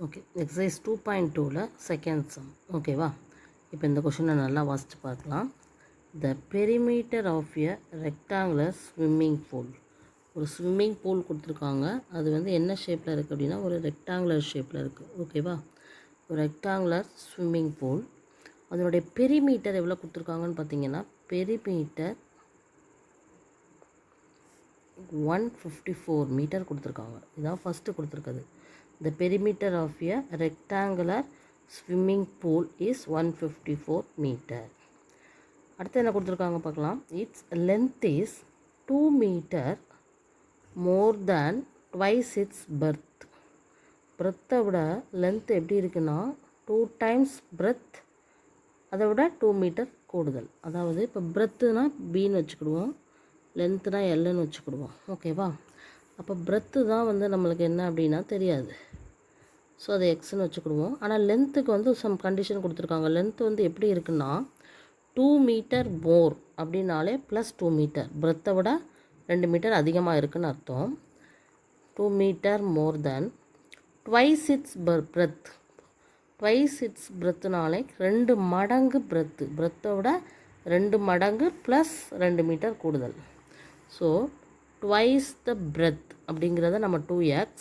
Okay, exercise 2.2ல second sum. ஓகேவா? இப்போ இந்த கொஷினை நல்லா வாசித்து பார்க்கலாம். The perimeter of a rectangular swimming pool. ஒரு ஸ்விம்மிங் பூல் கொடுத்துருக்காங்க. அது வந்து என்ன ஷேப்பில் இருக்குது அப்படின்னா ஒரு ரெக்டாங்குலர் ஷேப்பில் இருக்குது. ஓகேவா? ஒரு ரெக்டாங்குலர் ஸ்விம்மிங் பூல். அதனுடைய பெரிமீட்டர் எவ்வளோ கொடுத்துருக்காங்கன்னு பார்த்தீங்கன்னா பெரிமீட்டர் 154 மீட்டர் கொடுத்துருக்காங்க. இதான் ஃபஸ்ட்டு கொடுத்துருக்குது. The perimeter of a rectangular swimming pool is 154 meter. அடுத்து என்ன கொடுத்துருக்காங்க பார்க்கலாம். Its length is 2 meter more than twice its breadth. breadth-ஐ விட length எப்படி இருக்குன்னா 2 times breadth, அதை விட 2 மீட்டர் கூடுதல். அதாவது இப்போ breadth-னா பின்னு வச்சுக்கிடுவோம், லென்த்துனா எல்லுன்னு வச்சுக்கிடுவோம். ஓகேவா? அப்போ breadth தான் வந்து நம்மளுக்கு என்ன அப்படின்னா தெரியாது. ஸோ அதை எக்ஸ்ன்னு வச்சுக்கிடுவோம். ஆனால் லென்த்துக்கு வந்து சம் கண்டிஷன் கொடுத்துருக்காங்க. லென்த்து வந்து எப்படி இருக்குன்னா 2 மீட்டர் மோர் அப்படின்னாலே ப்ளஸ் 2 மீட்டர், பிரெத்தை விட 2 மீட்டர் அதிகமாக இருக்குதுன்னு அர்த்தம். 2 metre more than twice its breadth. Twice its பிரெத்துனாலே 2 மடங்கு பிரெத்து, பிரெத்தை விட 2 மடங்கு ப்ளஸ் 2 மீட்டர் கூடுதல். ஸோ ட்வைஸ் த பிரெத் அப்படிங்கிறத நம்ம 2x,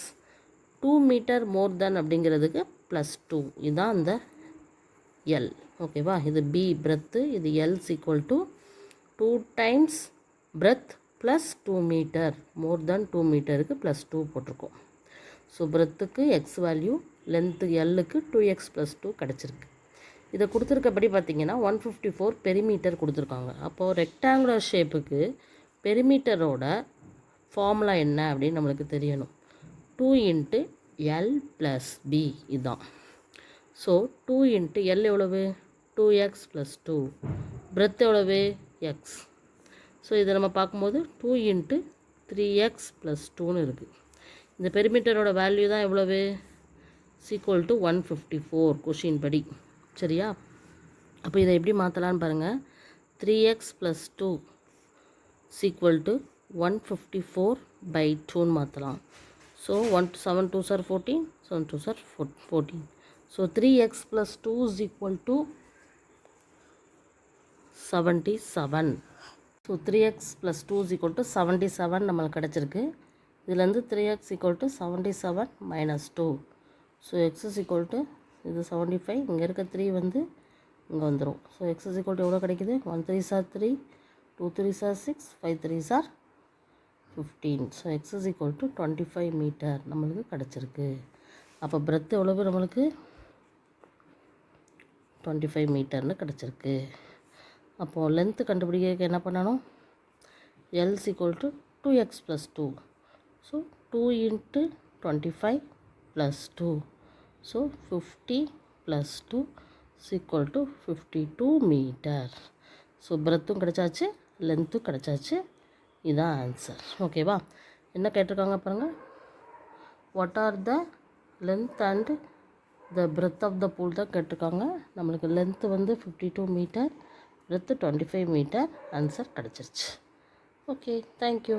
2 மீட்டர் மோர் தென் அப்படிங்கிறதுக்கு +2. இதுதான் அந்த எல். ஓகேவா? இது பி பிரெத்து, இது L's equal to 2 times breadth plus 2 metre, more than 2 மீட்டருக்கு +2 போட்டிருக்கோம். ஸோ பிரெத்துக்கு எக்ஸ் வேல்யூ, லென்த்து எல்லுக்கு 2x + 2 கிடச்சிருக்கு. இதை கொடுத்துருக்கப்படி பார்த்திங்கன்னா 154 பெரிமீட்டர் கொடுத்துருக்காங்க. அப்போது ரெக்டாங்குலர் ஷேப்புக்கு பெரிமீட்டரோட ஃபார்முலா என்ன அப்படின்னு நம்மளுக்கு தெரியணும். 2 × L + B இதுதான். ஸோ 2 × L எவ்வளவு? 2x + 2. பிரெத் எவ்வளவு? x. ஸோ இதை நம்ம பார்க்கும்போது 2 × 3x + 2ன்னு இருக்குது. இந்த பெரிமீட்டரோட வேல்யூ தான் எவ்வளவு? = 154 கொஷின் படி. சரியா? அப்போ இதை எப்படி மாற்றலான்னு பாருங்கள். 3x + 2 = 154/2ன்னு மாற்றலாம். So 7 2s are 14, 7 2s are 14. So 3x + 2 = 77. So 3x + 2 = 77 நம்மளுக்கு கிடச்சிருக்கு. இதுலேருந்து 3x = 77 - 2. ஸோ x இது 75, இங்கே இருக்க 3 வந்து இங்கே வந்துடும். ஸோ x எவ்வளோ கிடைக்குது? 1 3s are 3, 2 3s are 6, 5 3s are 15. So x = 25 metre நம்மளுக்கு கிடச்சிருக்கு. அப்போ பிரெத் எவ்வளவு நம்மளுக்கு? 25 மீட்டர்னு கிடச்சிருக்கு. அப்போது லென்த்து கண்டுபிடிக்கிறதுக்கு என்ன பண்ணணும்? L = 2x + 2. So 2 × 25 + 2. So 50 + 2 = 52 metre. So பிரெத்தும் கிடச்சாச்சு, லென்த்தும் கிடச்சாச்சு. இதுதான் ஆன்சர். ஓகேவா? என்ன கேட்டிருக்காங்க பாருங்கள். What are the length and the breadth of the pool தான் கேட்டிருக்காங்க. நம்மளுக்கு லென்த்து வந்து 52 மீட்டர், பிரெத்து 25 மீட்டர். ஆன்சர் கிடச்சிருச்சு. Okay, thank you.